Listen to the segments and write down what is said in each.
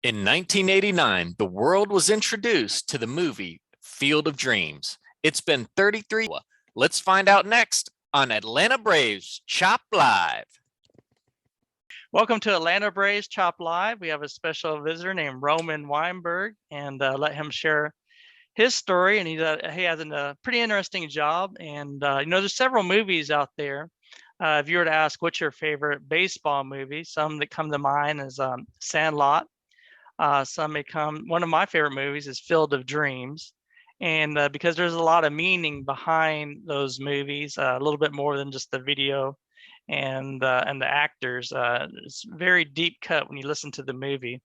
In 1989, the world was introduced to the movie Field of Dreams. It's been 33. Let's find out next on Atlanta Braves Chop Live. Welcome to Atlanta Braves Chop Live. We have a special visitor named Roman Weinberg, and let him share his story. And he has a pretty interesting job. And there's several movies out there. If you were to ask what's your favorite baseball movie, some that come to mind is Sandlot. One of my favorite movies is Field of Dreams. And because there's a lot of meaning behind those movies, a little bit more than just the video and the actors. It's very deep cut when you listen to the movie.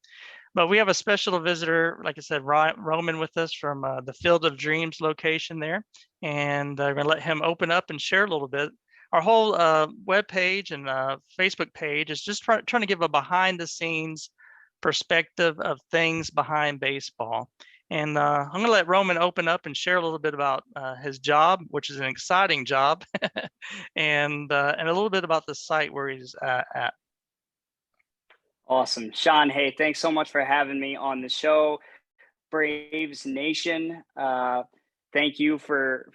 But we have a special visitor, like I said, Roman with us from the Field of Dreams location there. And I'm going to let him open up and share a little bit. Our whole web page and Facebook page is just trying to give a behind the scenes perspective of things behind baseball. And I'm going to let Roman open up and share a little bit about his job, which is an exciting job, and a little bit about the site where he's at. Awesome. Sean, hey, thanks so much for having me on the show. Braves Nation, thank you for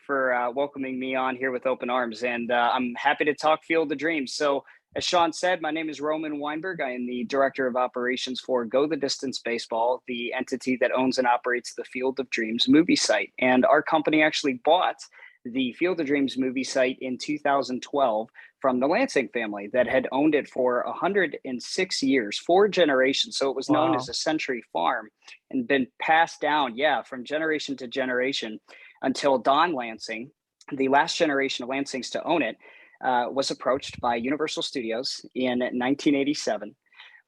welcoming me on here with open arms. And I'm happy to talk Field of Dreams. So as Sean said, my name is Roman Weinberg. I am the Director of Operations for Go the Distance Baseball, the entity that owns and operates the Field of Dreams movie site. And our company actually bought the Field of Dreams movie site in 2012 from the Lansing family that had owned it for 106 years, 4 generations. So it was known as a century farm and been passed down, from generation to generation until Don Lansing, the last generation of Lansings to own it, was approached by Universal Studios in 1987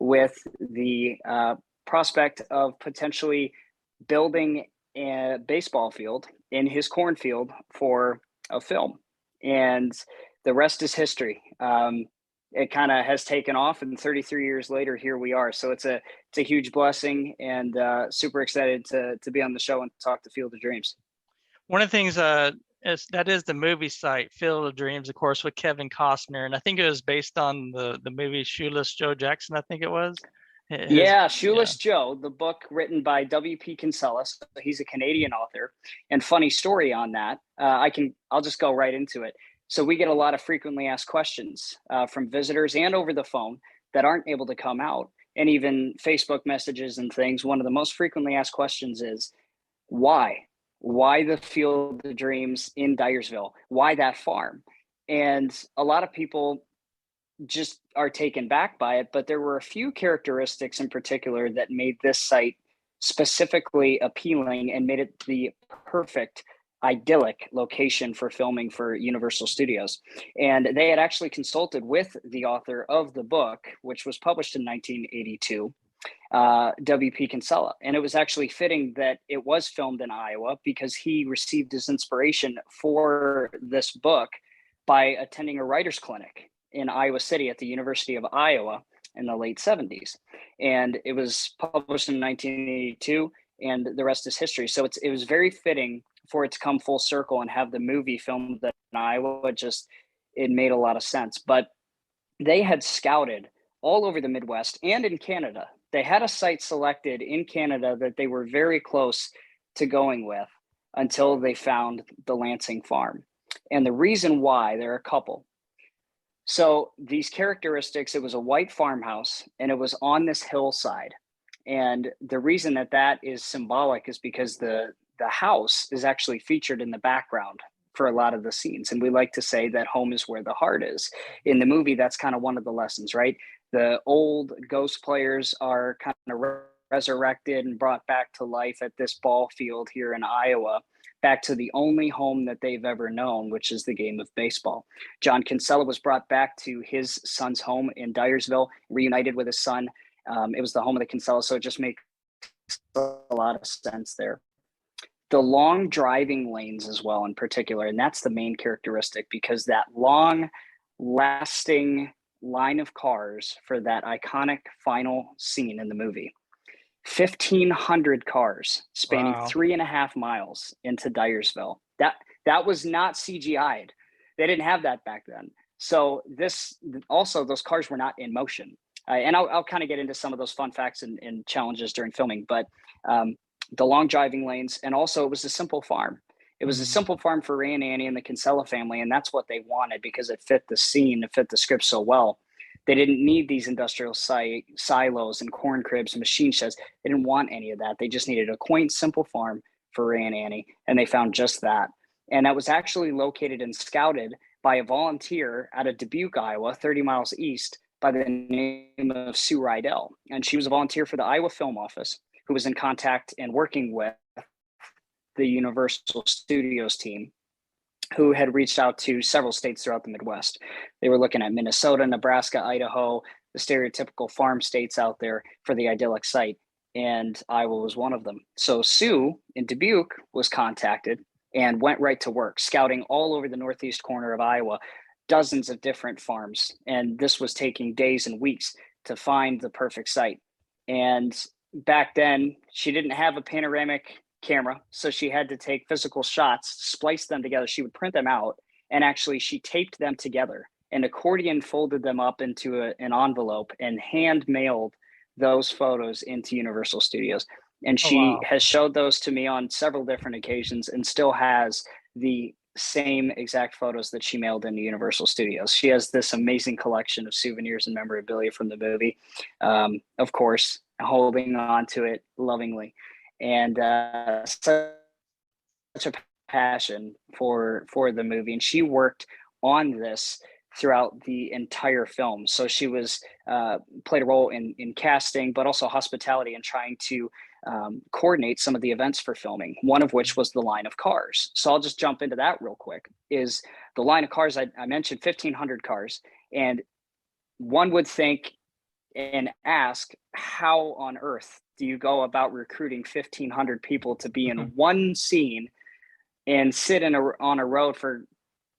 with the prospect of potentially building a baseball field in his cornfield for a film. And the rest is history. It kind of has taken off, and 33 years later, here we are. So it's a huge blessing, and super excited to be on the show and talk to Field of Dreams. One of the things that is the movie site, Field of Dreams, of course, with Kevin Costner, and I think it was based on the movie Shoeless Joe Jackson. I think it was. Shoeless Joe, the book written by W.P. Kinsella. So he's a Canadian author. And funny story on that. I'll just go right into it. So we get a lot of frequently asked questions from visitors and over the phone that aren't able to come out, and even Facebook messages and things. One of the most frequently asked questions is, why? Why the Field of Dreams in Dyersville? Why that farm? And a lot of people just are taken back by it, but there were a few characteristics in particular that made this site specifically appealing and made it the perfect idyllic location for filming for Universal Studios. And they had actually consulted with the author of the book, which was published in 1982, W.P. Kinsella. And it was actually fitting that it was filmed in Iowa because he received his inspiration for this book by attending a writer's clinic in Iowa City at the University of Iowa in the late 70s. And it was published in 1982, and the rest is history. So it was very fitting for it to come full circle and have the movie filmed in Iowa. It made a lot of sense. But they had scouted all over the Midwest and in Canada. They had a site selected in Canada that they were very close to going with until they found the Lansing farm. And the reason why, there are a couple. So these characteristics, it was a white farmhouse and it was on this hillside. And the reason that is symbolic is because the house is actually featured in the background for a lot of the scenes. And we like to say that home is where the heart is. In the movie, that's kind of one of the lessons, right? The old ghost players are kind of resurrected and brought back to life at this ball field here in Iowa, back to the only home that they've ever known, which is the game of baseball. John Kinsella was brought back to his son's home in Dyersville, reunited with his son. It was the home of the Kinsella, so it just makes a lot of sense there. The long driving lanes as well in particular, and that's the main characteristic, because that long lasting line of cars for that iconic final scene in the movie. 1,500 cars spanning 3.5 miles into Dyersville. That was not CGI'd. They didn't have that back then. So those cars were not in motion. And I'll kind of get into some of those fun facts and challenges during filming, but the long driving lanes, and also it was a simple farm. It was a simple farm for Ray and Annie and the Kinsella family, and that's what they wanted because it fit the scene, it fit the script so well. They didn't need these industrial silos and corn cribs and machine sheds. They didn't want any of that. They just needed a quaint, simple farm for Ray and Annie, and they found just that. And that was actually located and scouted by a volunteer out of Dubuque, Iowa, 30 miles east, by the name of Sue Rydell. And she was a volunteer for the Iowa Film Office who was in contact and working with the Universal Studios team, who had reached out to several states throughout the Midwest. They were looking at Minnesota, Nebraska, Idaho, the stereotypical farm states out there for the idyllic site. And Iowa was one of them. So Sue in Dubuque was contacted and went right to work, scouting all over the northeast corner of Iowa, dozens of different farms. And this was taking days and weeks to find the perfect site. And back then, she didn't have a panoramic camera, so she had to take physical shots, splice them together. She would print them out, and actually she taped them together and accordion folded them up into an envelope and hand mailed those photos into Universal Studios. And she has showed those to me on several different occasions and still has the same exact photos that she mailed into Universal Studios. She has this amazing collection of souvenirs and memorabilia from the movie, of course, holding on to it lovingly. And such a passion for the movie. And she worked on this throughout the entire film. So she was played a role in casting, but also hospitality and trying to coordinate some of the events for filming, one of which was the line of cars. So I'll just jump into that real quick. Is the line of cars, I mentioned 1,500 cars, and one would think and ask, how on earth do you go about recruiting 1,500 people to be in one scene and sit on a road for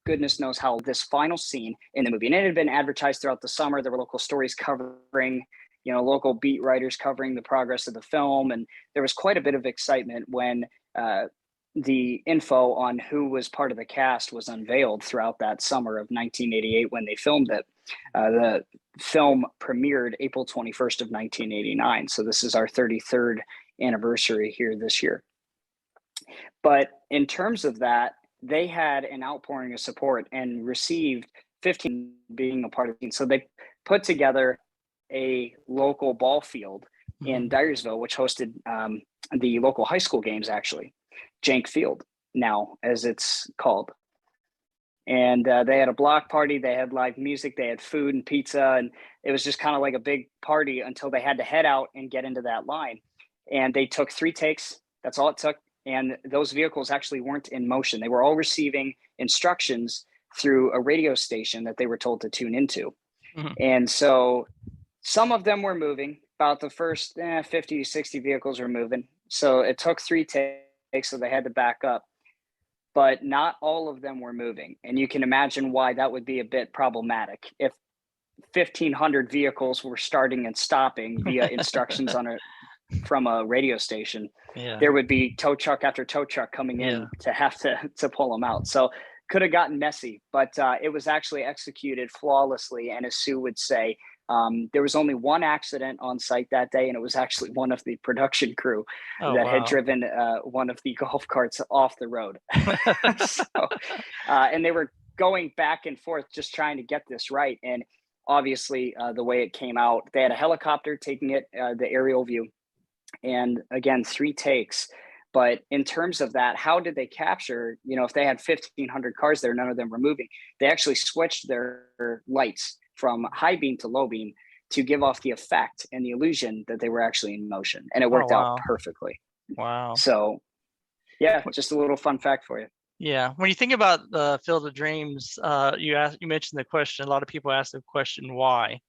goodness knows how, this final scene in the movie? And it had been advertised throughout the summer. There were local stories covering, local beat writers covering the progress of the film. And there was quite a bit of excitement when the info on who was part of the cast was unveiled throughout that summer of 1988 when they filmed it. The film premiered April 21st of 1989. So this is our 33rd anniversary here this year. But in terms of that, they had an outpouring of support and received 15 being a part of it. So they put together a local ball field in Dyersville, which hosted the local high school games, actually, Jank Field now, as it's called. And they had a block party, they had live music, they had food and pizza, and it was just kind of like a big party until they had to head out and get into that line. And they took 3 takes, that's all it took. And those vehicles actually weren't in motion. They were all receiving instructions through a radio station that they were told to tune into. And so some of them were moving. About the first 50 to 60 vehicles were moving. So it took 3 takes, so they had to back up. But not all of them were moving. And you can imagine why that would be a bit problematic. If 1,500 vehicles were starting and stopping via instructions from a radio station, there would be tow truck after tow truck coming in to have to pull them out. So could have gotten messy, but it was actually executed flawlessly. And as Sue would say, there was only one accident on site that day, and it was actually one of the production crew had driven one of the golf carts off the road. And they were going back and forth just trying to get this right. And obviously, the way it came out, they had a helicopter taking it, the aerial view. And again, 3 takes. But in terms of that, how did they capture, if they had 1,500 cars there, none of them were moving, they actually switched their lights from high beam to low beam to give off the effect and the illusion that they were actually in motion. And it worked out perfectly. Wow. So yeah, just a little fun fact for you. Yeah. When you think about the Field of Dreams, you mentioned the question, a lot of people ask the question, why?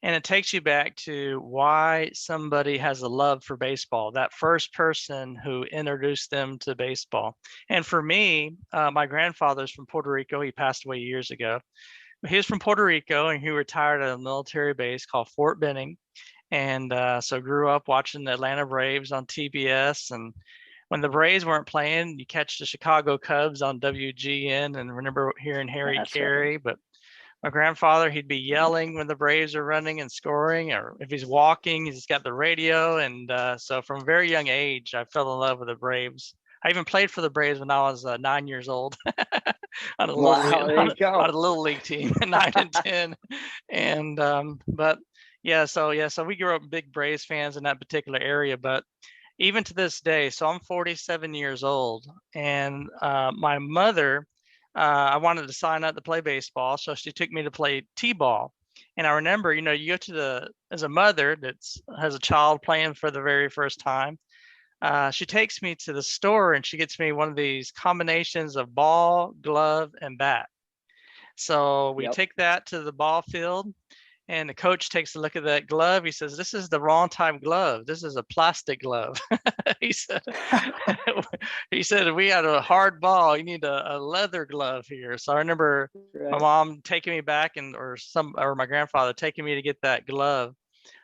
And it takes you back to why somebody has a love for baseball, that first person who introduced them to baseball. And for me, my grandfather's from Puerto Rico. He passed away years ago. He was from Puerto Rico, and he retired at a military base called Fort Benning. And so grew up watching the Atlanta Braves on TBS. And when the Braves weren't playing, you catch the Chicago Cubs on WGN, and remember hearing Harry Carey. Right. But My grandfather, he'd be yelling when the Braves are running and scoring, or if he's walking, he's got the radio. And so from a very young age, I fell in love with the Braves. I even played for the Braves when I was 9 years old on a little Wow, there you go. on a little league team, 9 and 10. And but so we grew up big Braves fans in that particular area. But even to this day, so I'm 47 years old, and my mother, I wanted to sign up to play baseball, so she took me to play t-ball. And I remember, you go to as a mother that's has a child playing for the very first time, she takes me to the store and she gets me one of these combinations of ball, glove, and bat. So we Yep. take that to the ball field, and the coach takes a look at that glove. He says, "This is the wrong type glove. This is a plastic glove." he said, "He said we had a hard ball. You need a leather glove here." So I remember my Right. mom taking me back, or my grandfather taking me to get that glove.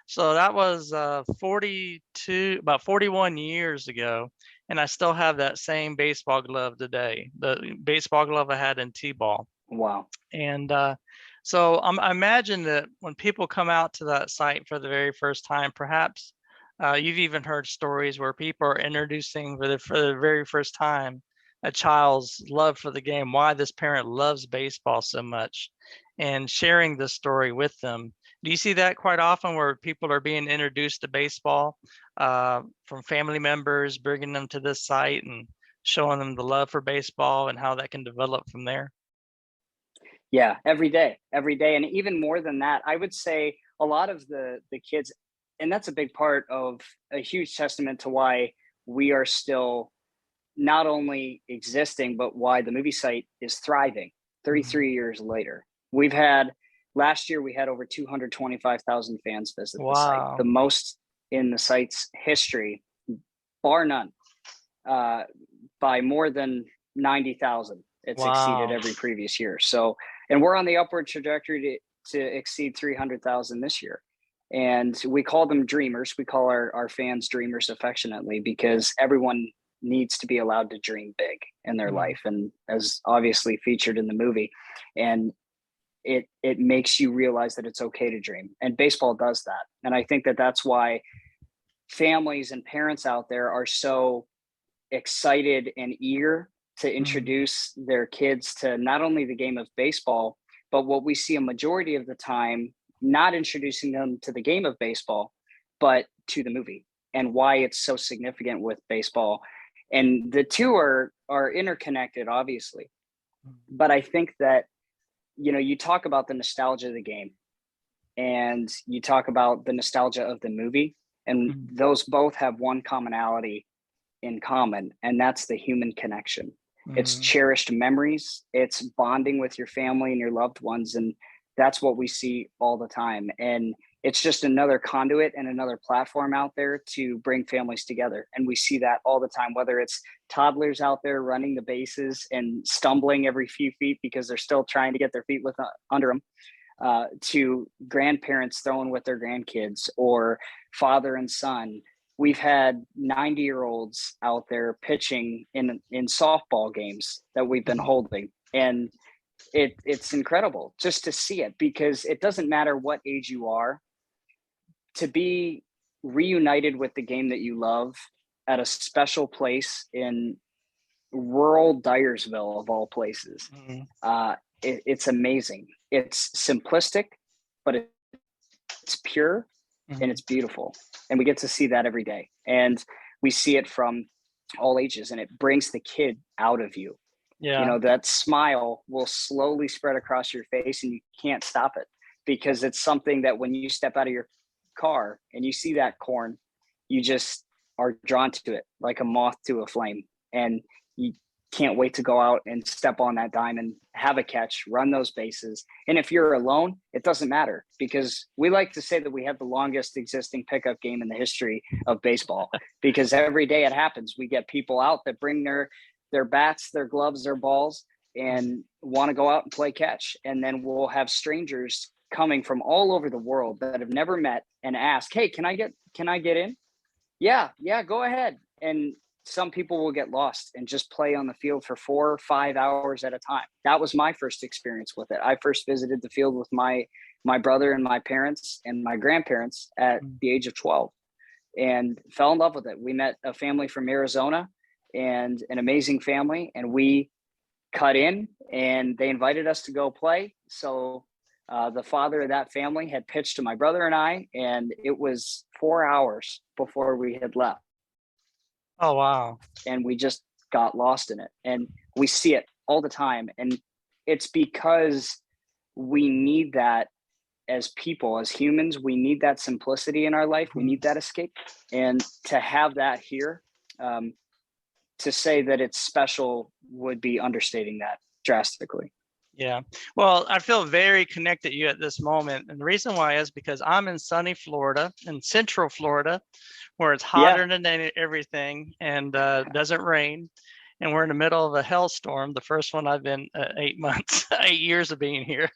So that was about 41 years ago, and I still have that same baseball glove today. The baseball glove I had in t-ball. Wow. And so I imagine that when people come out to that site for the very first time, perhaps you've even heard stories where people are introducing for the very first time a child's love for the game, why this parent loves baseball so much, and sharing this story with them. Do you see that quite often, where people are being introduced to baseball from family members, bringing them to this site and showing them the love for baseball and how that can develop from there? Yeah, every day, and even more than that, I would say a lot of the kids, and that's a big part of a huge testament to why we are still not only existing, but why the movie site is thriving 33 years later. We've had last year we had over 225,000 fans visit the site, the Wow. most in the site's history, bar none, by more than 90,000. It's exceeded Wow. every previous year. So, and we're on the upward trajectory to exceed 300,000 this year. And we call them dreamers. We call our fans dreamers affectionately, because everyone needs to be allowed to dream big in their life, and as obviously featured in the movie. And it makes you realize that it's okay to dream, and baseball does that. And I think that that's why families and parents out there are so excited and eager to introduce their kids to not only the game of baseball, but what we see a majority of the time, not introducing them to the game of baseball, but to the movie, and why it's so significant with baseball. And the two are interconnected, obviously. But I think that, you talk about the nostalgia of the game, and you talk about the nostalgia of the movie, and those both have one commonality in common, and that's the human connection. It's cherished memories, it's bonding with your family and your loved ones, and that's what we see all the time. And it's just another conduit and another platform out there to bring families together. And we see that all the time, whether it's toddlers out there running the bases and stumbling every few feet because they're still trying to get their feet under them, to grandparents throwing with their grandkids, or father and son. We've had 90-year-olds out there pitching in softball games that we've been holding. And it's incredible just to see it, because it doesn't matter what age you are, to be reunited with the game that you love at a special place in rural Dyersville, of all places. It's amazing. It's simplistic, but it's pure, and it's beautiful. And we get to see that every day. And we see it from all ages, and it brings the kid out of you. Yeah. That smile will slowly spread across your face, and you can't stop it, because it's something that when you step out of your car and you see that corn, you just are drawn to it like a moth to a flame. And you can't wait to go out and step on that diamond, have a catch, run those bases. And if you're alone, it doesn't matter, because we like to say that we have the longest existing pickup game in the history of baseball, because every day it happens. We get people out that bring their bats, their gloves, their balls, and want to go out and play catch. And then we'll have strangers coming from all over the world that have never met and ask, "Hey, can I get in?" Yeah, go ahead. And some people will get lost and just play on the field for 4 or 5 hours at a time. That was my first experience with it. I first visited the field with my brother and my parents and my grandparents at the age of 12 and fell in love with it. We met a family from Arizona, and an amazing family, and we cut in and they invited us to go play. So the father of that family had pitched to my brother and I, and it was 4 hours before we had left. Oh, wow. And we just got lost in it. And we see it all the time. And it's because we need that as people, as humans. We need that simplicity in our life. We need that escape. And to have that here, to say that it's special would be understating that drastically. Yeah. Well, I feel very connected to you at this moment. And the reason why is because I'm in sunny Florida, in central Florida, where it's hotter than everything and doesn't rain. And we're in the middle of a hailstorm, the first one I've been 8 months, 8 years of being here.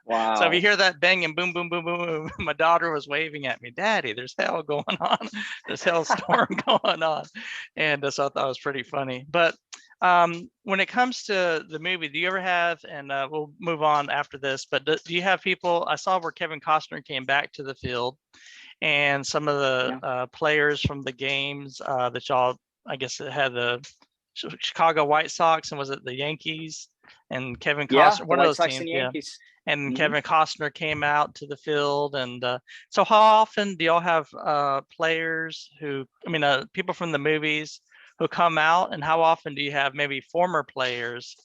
Wow. So if you hear that bang and boom, boom, boom, boom, boom, my daughter was waving at me, Daddy, there's hail going on. There's hailstorm going on. And so I thought it was pretty funny. But when it comes to the movie, do you ever have, and we'll move on after this, but do you have people, I saw where Kevin Costner came back to the field and some of the players from the games that y'all, I guess it had the Chicago White Sox, and was it the Yankees and Kevin Costner, one of those teams, and Kevin Costner came out to the field. And so how often do y'all have players who, people from the movies who come out, and how often do you have maybe former players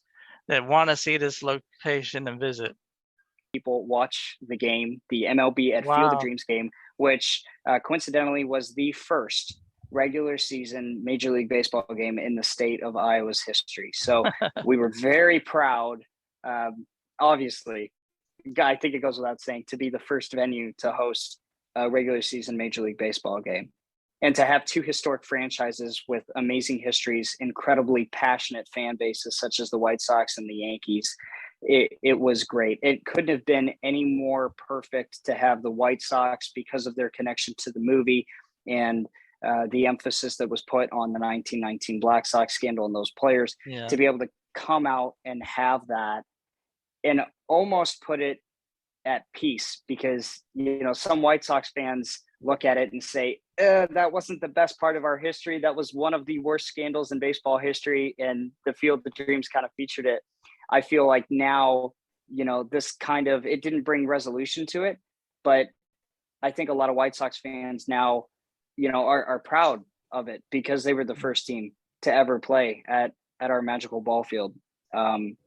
that want to see this location and visit? People watch the game, the MLB at Field of Dreams game, which coincidentally was the first regular season Major League Baseball game in the state of Iowa's history. So we were very proud, obviously, I think it goes without saying, to be the first venue to host a regular season Major League Baseball game. And to have two historic franchises with amazing histories, incredibly passionate fan bases such as the White Sox and the Yankees, it was great. It couldn't have been any more perfect to have the White Sox because of their connection to the movie and the emphasis that was put on the 1919 Black Sox scandal and those players, to be able to come out and have that and almost put it at peace, because, some White Sox fans look at it and say, that wasn't the best part of our history. That was one of the worst scandals in baseball history. And the Field of Dreams kind of featured it. I feel like now, this kind of, it didn't bring resolution to it, but I think a lot of White Sox fans now, are proud of it because they were the first team to ever play at our magical ball field.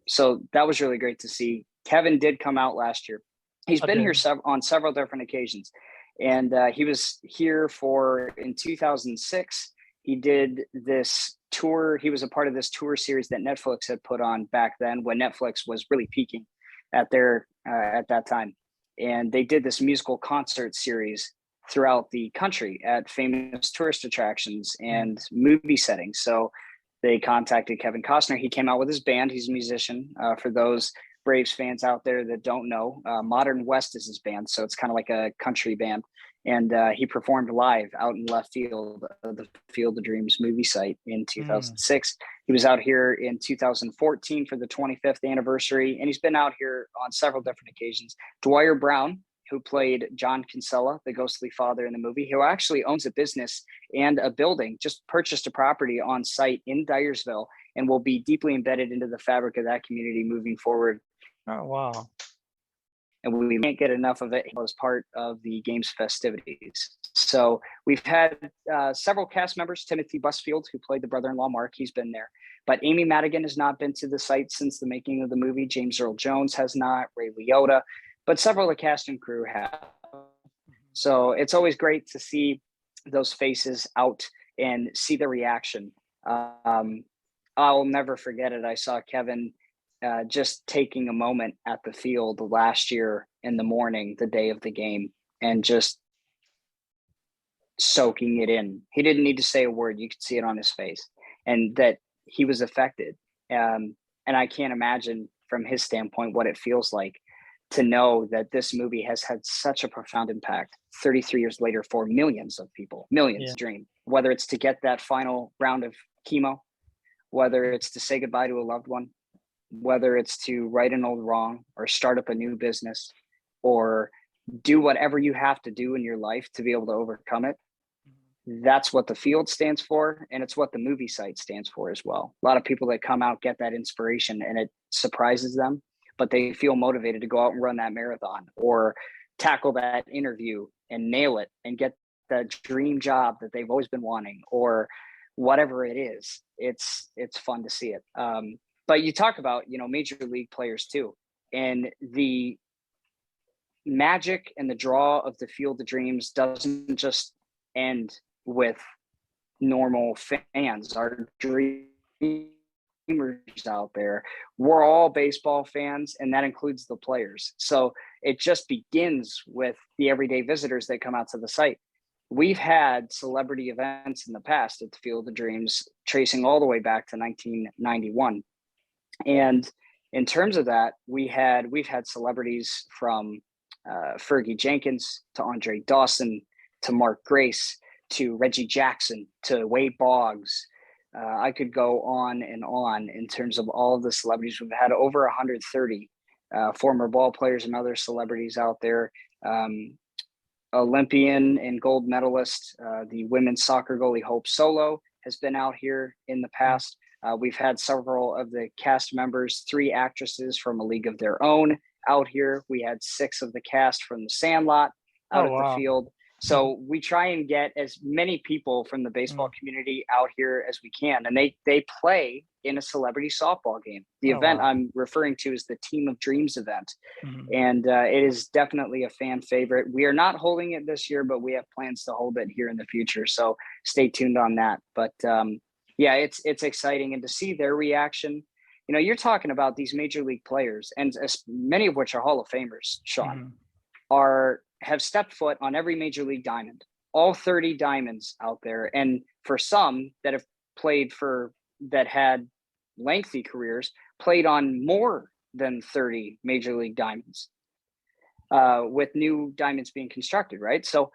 So that was really great to see. Kevin did come out last year. He's been here on several different occasions. And he was here in 2006. He did this tour. He was a part of this tour series that Netflix had put on back then, when Netflix was really peaking at that time. And they did this musical concert series throughout the country at famous tourist attractions and movie settings. So they contacted Kevin Costner. He came out with his band. He's a musician. For those Braves fans out there that don't know, Modern West is his band. So it's kind of like a country band. And he performed live out in left field of the Field of Dreams movie site in 2006. He was out here in 2014 for the 25th anniversary, and he's been out here on several different occasions. Dwyer Brown, who played John Kinsella, the ghostly father in the movie, who actually owns a business and a building, just purchased a property on site in Dyersville, and will be deeply embedded into the fabric of that community moving forward. Oh, wow. And we can't get enough of it as part of the game's festivities. So we've had several cast members. Timothy Busfield, who played the brother-in-law Mark, he's been there. But Amy Madigan has not been to the site since the making of the movie. James Earl Jones has not, Ray Liotta, but several of the cast and crew have. So it's always great to see those faces out and see the reaction. I'll never forget it. I saw Kevin just taking a moment at the field last year in the morning, the day of the game, and just soaking it in. He didn't need to say a word. You could see it on his face, and that he was affected. And I can't imagine from his standpoint what it feels like to know that this movie has had such a profound impact 33 years later for millions of people, millions dream, whether it's to get that final round of chemo, whether it's to say goodbye to a loved one, whether it's to right an old wrong or start up a new business or do whatever you have to do in your life to be able to overcome it. That's what the field stands for. And it's what the movie site stands for as well. A lot of people that come out get that inspiration and it surprises them, but they feel motivated to go out and run that marathon or tackle that interview and nail it and get the dream job that they've always been wanting, or whatever it is. It's fun to see it. But you talk about, major league players too, and the magic and the draw of the Field of Dreams doesn't just end with normal fans. Our dreamers out there, we're all baseball fans, and that includes the players. So it just begins with the everyday visitors that come out to the site. We've had celebrity events in the past at the Field of Dreams, tracing all the way back to 1991. And in terms of that, we've had celebrities from Fergie Jenkins to Andre Dawson to Mark Grace to Reggie Jackson to Wade Boggs. I could go on and on in terms of all of the celebrities. We've had over 130 former ball players and other celebrities out there. Olympian and gold medalist, the women's soccer goalie Hope Solo has been out here in the past. We've had several of the cast members, 3 actresses from A League of Their Own out here. We had 6 of the cast from The Sandlot out at the field. So we try and get as many people from the baseball community out here as we can. And they play in a celebrity softball game. The event I'm referring to is the Team of Dreams event. And it is definitely a fan favorite. We are not holding it this year, but we have plans to hold it here in the future. So stay tuned on that. But yeah, it's exciting. And to see their reaction, you're talking about these major league players, and many of which are Hall of Famers, Sean, have stepped foot on every major league diamond, all 30 diamonds out there. And for some that have played that had lengthy careers, played on more than 30 major league diamonds, with new diamonds being constructed, right? So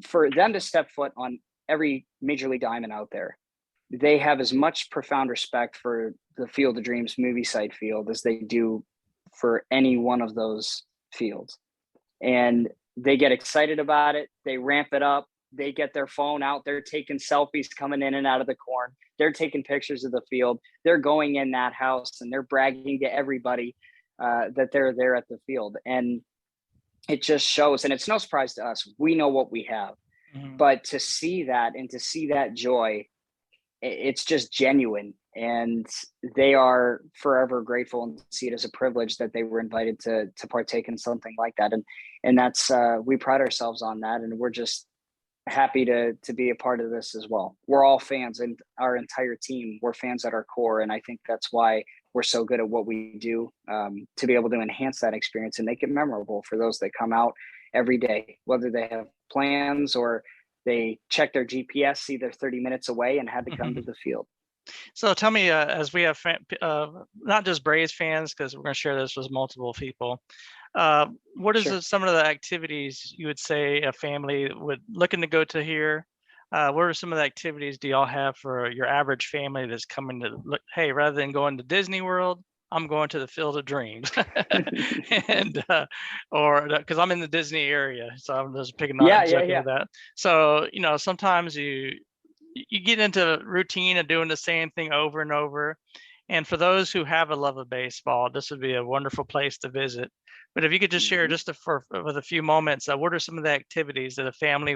for them to step foot on every major league diamond out there, they have as much profound respect for the Field of Dreams movie site field as they do for any one of those fields. And they get excited about it. They ramp it up. They get their phone out. They're taking selfies coming in and out of the corn. They're taking pictures of the field. They're going in that house and they're bragging to everybody that they're there at the field. And it just shows, and it's no surprise to us. We know what we have, but to see that and to see that joy, it's just genuine. And they are forever grateful and see it as a privilege that they were invited to partake in something like that. And that's, we pride ourselves on that. And we're just happy to be a part of this as well. We're all fans, and our entire team, we're fans at our core. And I think that's why we're so good at what we do, to be able to enhance that experience and make it memorable for those that come out every day, whether they have plans or they check their GPS, see they're 30 minutes away and had to come to the field. So tell me, as we have not just Braves fans, because we're going to share this with multiple people, what is some of the activities you would say a family would looking to go to here? What are some of the activities do y'all have for your average family that's coming to look? Hey, rather than going to Disney World, I'm going to the Field of Dreams, and or because I'm in the Disney area, so I'm just picking on that. So sometimes you get into routine of doing the same thing over and over. And for those who have a love of baseball, this would be a wonderful place to visit. But if you could just share with a few moments, what are some of the activities that a family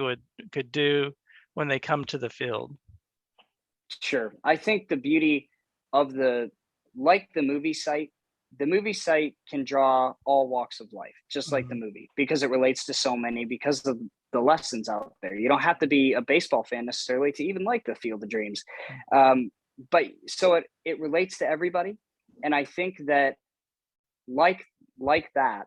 could do when they come to the field? Sure. I think the beauty of the movie site can draw all walks of life, just like the movie, because it relates to so many, because of the lessons out there. You don't have to be a baseball fan necessarily to even like the Field of Dreams. But so it relates to everybody. And I think that like that,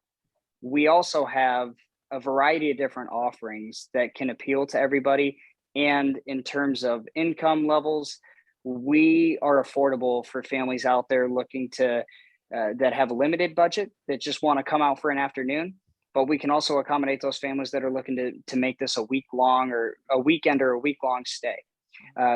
we also have a variety of different offerings that can appeal to everybody. And in terms of income levels, we are affordable for families out there looking to that have a limited budget that just want to come out for an afternoon. But we can also accommodate those families that are looking to make this a week long or a weekend or a week long stay.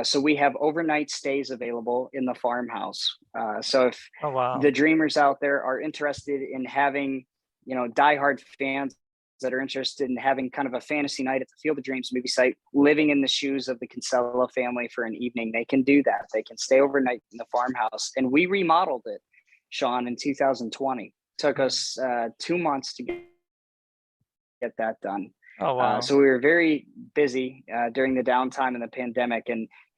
So we have overnight stays available in the farmhouse. So if Oh, wow. the dreamers out there are interested in having, diehard fans that are interested in having kind of a fantasy night at the Field of Dreams movie site, living in the shoes of the Kinsella family for an evening, they can do that. They can stay overnight in the farmhouse. And we remodeled it, Sean, in 2020. Took us 2 months to get that done. Oh, wow. So we were very busy during the downtime in the pandemic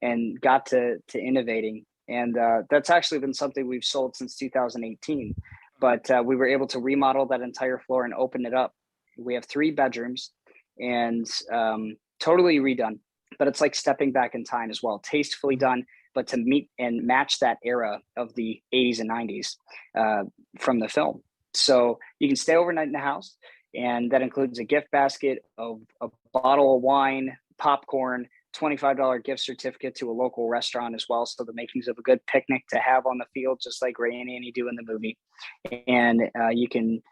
and got to innovating. And that's actually been something we've sold since 2018. But we were able to remodel that entire floor and open it up. We have 3 bedrooms and totally redone. But it's like stepping back in time as well, tastefully done, but to meet and match that era of the 80s and 90s from the film. So you can stay overnight in the house. And that includes a gift basket of a bottle of wine, popcorn, $25 gift certificate to a local restaurant as well. So the makings of a good picnic to have on the field, just like Ray and Annie do in the movie. And you can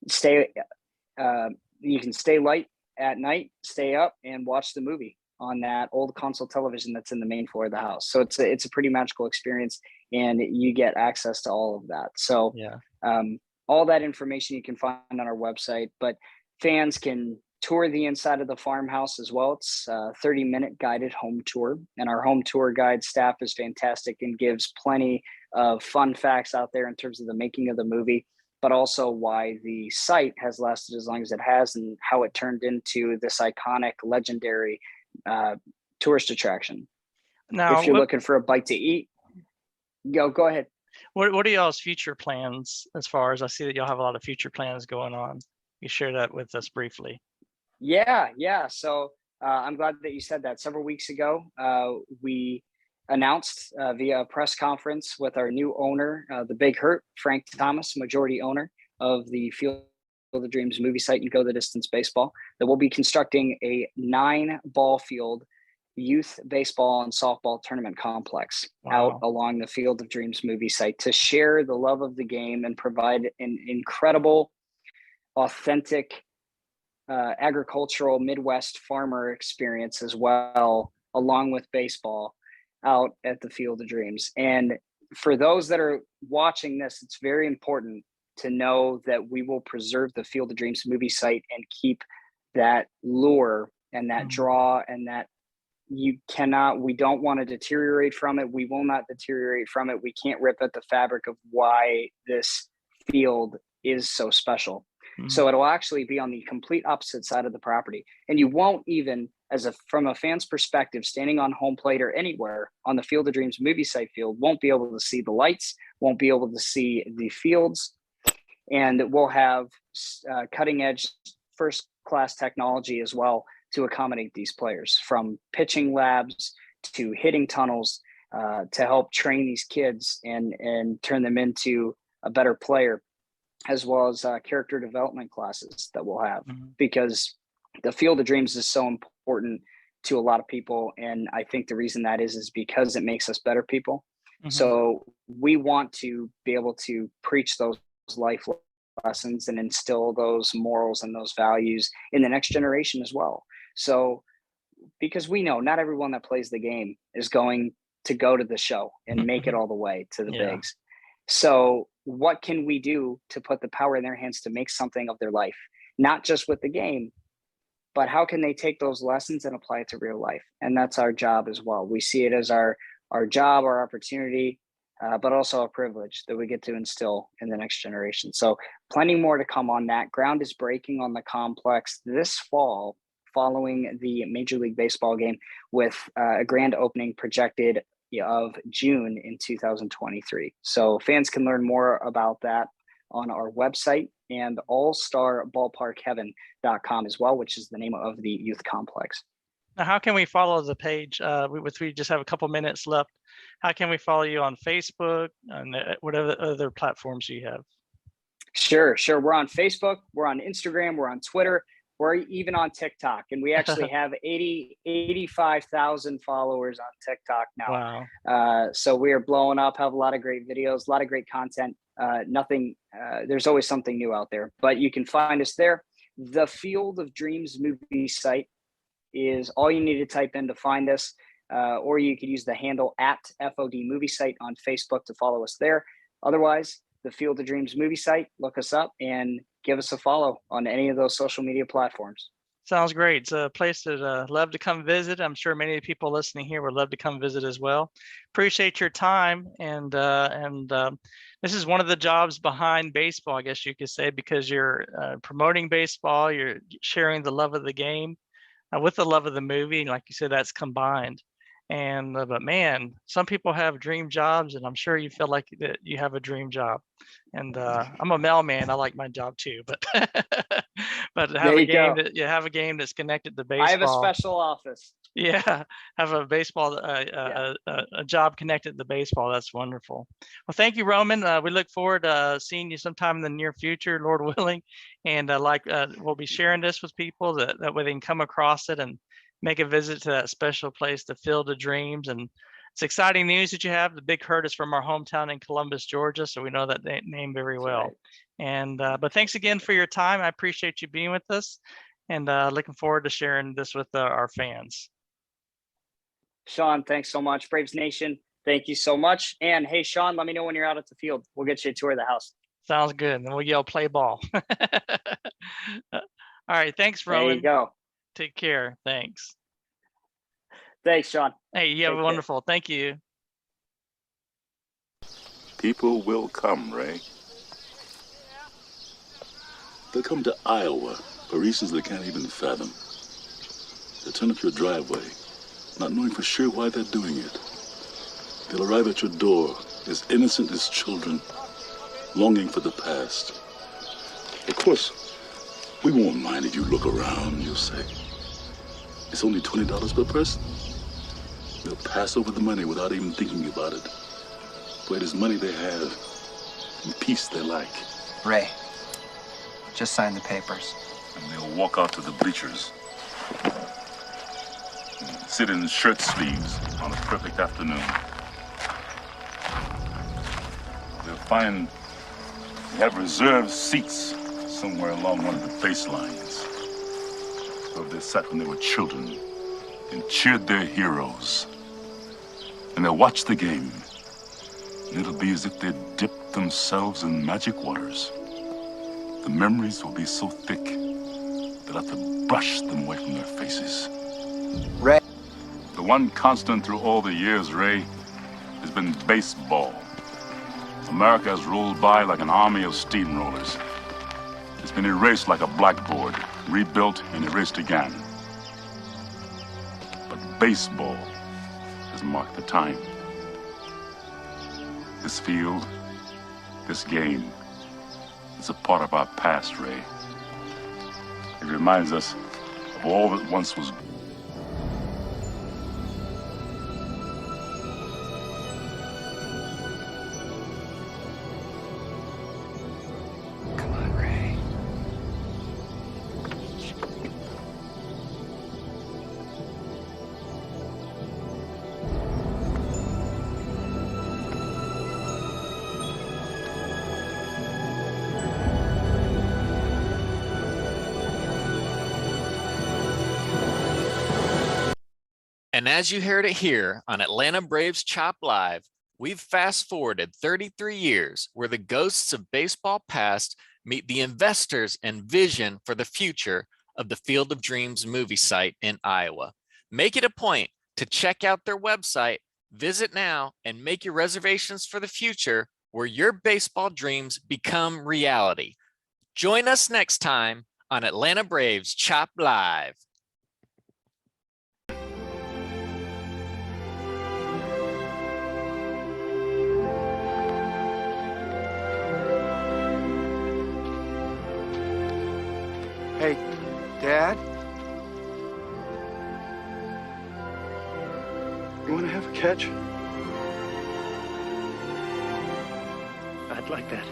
stay light at night, stay up and watch the movie on that old console television that's in the main floor of the house. So it's a pretty magical experience, and you get access to all of that. So yeah. All that information you can find on our website, but fans can tour the inside of the farmhouse as well. It's a 30-minute guided home tour, and our home tour guide staff is fantastic and gives plenty of fun facts out there in terms of the making of the movie, but also why the site has lasted as long as it has and how it turned into this iconic, legendary tourist attraction. Now, if you're looking for a bite to eat, go ahead. What are y'all's future plans? As far as I see that y'all have a lot of future plans going on. You share that with us briefly. Yeah. So I'm glad that you said that. Several weeks ago, we announced via a press conference with our new owner, the Big Hurt, Frank Thomas, majority owner of the Field of Dreams movie site and Go the Distance Baseball, that we'll be constructing a 9-ball field youth baseball and softball tournament complex out along the Field of Dreams movie site to share the love of the game and provide an incredible, authentic agricultural Midwest farmer experience as well, along with baseball out at the Field of Dreams. And for those that are watching this, it's very important to know that we will preserve the Field of Dreams movie site and keep that lure and that draw, and that we don't want to deteriorate from it. We will not deteriorate from it. We can't rip at the fabric of why this field is so special. So it'll actually be on the complete opposite side of the property. And you won't even, from a fan's perspective, standing on home plate or anywhere on the Field of Dreams movie site field, won't be able to see the lights, won't be able to see the fields. And we'll have cutting edge first class technology as well to accommodate these players, from pitching labs to hitting tunnels to help train these kids and turn them into a better player, as well as character development classes that we'll have, because the Field of Dreams is so important to a lot of people. And I think the reason that is because it makes us better people. So we want to be able to preach those life lessons and instill those morals and those values in the next generation as well. So, because we know not everyone that plays the game is going to go to the show and make it all the way to the bigs. So what can we do to put the power in their hands to make something of their life, not just with the game, but how can they take those lessons and apply it to real life? And that's our job as well. We see it as our job, our opportunity, but also a privilege that we get to instill in the next generation. So plenty more to come on that. Ground is breaking on the complex this fall, following the Major League Baseball game, with a grand opening projected of June in 2023. So fans can learn more about that on our website and allstarballparkheaven.com as well, which is the name of the youth complex. Now, how can we follow the page? We just have a couple minutes left. How can we follow you on Facebook and whatever other platforms you have? Sure. We're on Facebook, we're on Instagram, we're on Twitter. We're even on TikTok, and we actually have 85,000 followers on TikTok now. Wow. So we are blowing up, have a lot of great videos, a lot of great content. There's always something new out there, but you can find us there. The Field of Dreams movie site is all you need to type in to find us, or you could use the handle at FOD movie site on Facebook to follow us there. Otherwise, the Field of Dreams movie site, look us up and give us a follow on any of those social media platforms. Sounds great. It's a place that love to come visit. I'm sure many of the people listening here would love to come visit as well. Appreciate your time. And this is one of the jobs behind baseball, I guess you could say, because you're promoting baseball, you're sharing the love of the game with the love of the movie. And like you said, that's combined. And but man, some people have dream jobs, and I'm sure you feel like that you have a dream job. And I'm a mailman. I like my job too, but but have a game that you have a game that's connected to baseball. I have a special office. Yeah, have a baseball a job connected to baseball. That's wonderful. Well, thank you, Roman. We look forward to seeing you sometime in the near future, Lord willing. And we'll be sharing this with people that way they can come across it and make a visit to that special place, the Field of Dreams. And it's exciting news that you have. The big herd is from our hometown in Columbus, Georgia, so we know that name very well. Right. And but thanks again for your time. I appreciate you being with us, and looking forward to sharing this with our fans. Sean, thanks so much. Braves Nation, thank you so much. And hey, Sean, let me know when you're out at the field. We'll get you a tour of the house. Sounds good. And we'll yell play ball. All right. Thanks, Roman. There you go. Take care. Thanks. Thanks, Sean. Hey, you have a wonderful. Thank you. People will come, Ray. They'll come to Iowa for reasons they can't even fathom. They'll turn up your driveway, not knowing for sure why they're doing it. They'll arrive at your door as innocent as children, longing for the past. Of course, we won't mind if you look around, you'll say. It's only $20 per person. They'll pass over the money without even thinking about it. For it is money they have and peace they like. Ray, just sign the papers. And they'll walk out to the bleachers. And sit in shirt sleeves on a perfect afternoon. They'll find they have reserved seats somewhere along one of the baselines. Where they sat when they were children and cheered their heroes. And they'll watch the game. And it'll be as if they'd dipped themselves in magic waters. The memories will be so thick, they'll have to brush them away from their faces. Ray. The one constant through all the years, Ray, has been baseball. America has rolled by like an army of steamrollers. It's been erased like a blackboard, rebuilt and erased again. But baseball has marked the time. This field, this game, is a part of our past, Ray. It reminds us of all that once was. Come on, Ray. And as you heard it here on Atlanta Braves Chop Live, we've fast forwarded 33 years where the ghosts of baseball past meet the investors and vision for the future of the Field of Dreams movie site in Iowa. Make it a point to check out their website, visit now, and make your reservations for the future where your baseball dreams become reality. Join us next time on Atlanta Braves Chop Live. Hey, Dad? You want to have a catch? I'd like that.